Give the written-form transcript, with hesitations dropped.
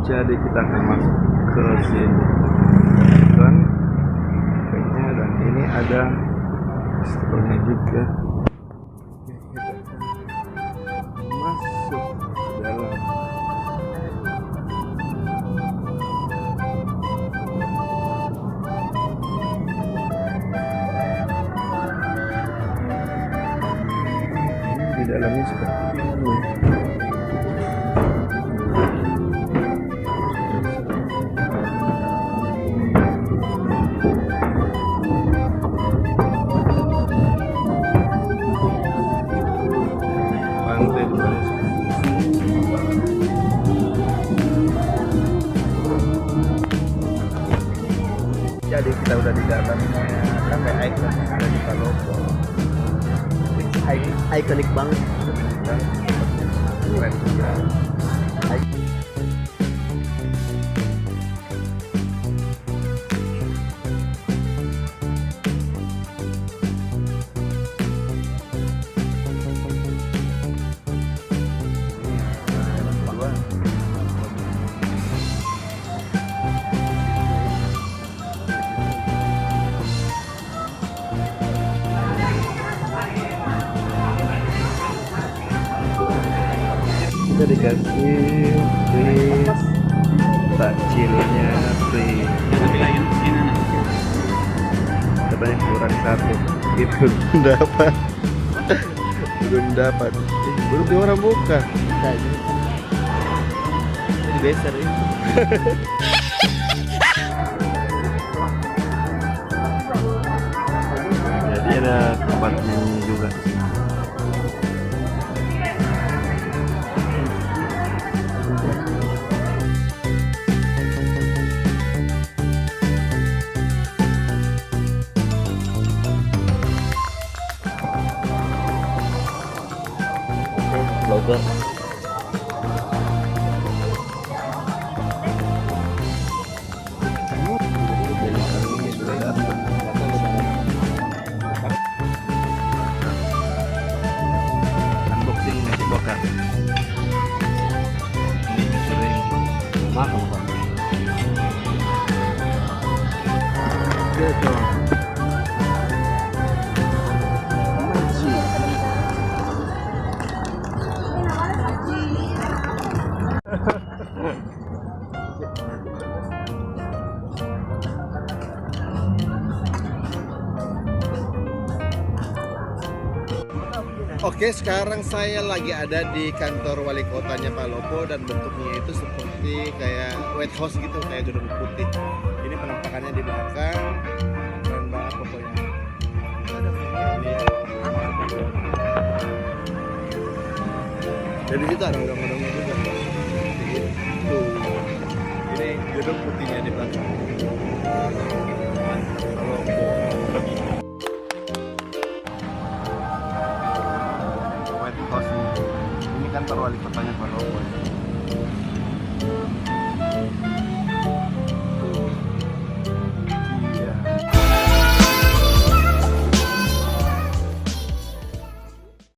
Jadi kita akan masuk ke sini kan, dan ini ada restorannya juga. Kita akan masuk ke dalam. Di dalamnya seperti ini. Jadi kita udah di dalamnya, kan kayak ikon ada di Palopo. Ikonik banget. Keren juga. Kita dikasih free takjilnya, free. Katanya kurang satu, itu belum dapat. Belum dapat. Belum dia orang buka. Ini besar ini. Jadi ada tempat nyanyi juga. Vlogger. Sudah datang. Unboxing nasi buka. Sering makan Pak. Gitu. Oke, sekarang saya lagi ada di kantor wali kotanya Palopo dan bentuknya itu seperti kayak White House gitu, kayak gedung putih. Ini penampakannya di belakang, keren banget pokoknya. Jadi situ ada gedung-gedungnya juga. Tuh, ini gedung putihnya di belakang. Palopo. Ini kantor wali kotanya Palopo.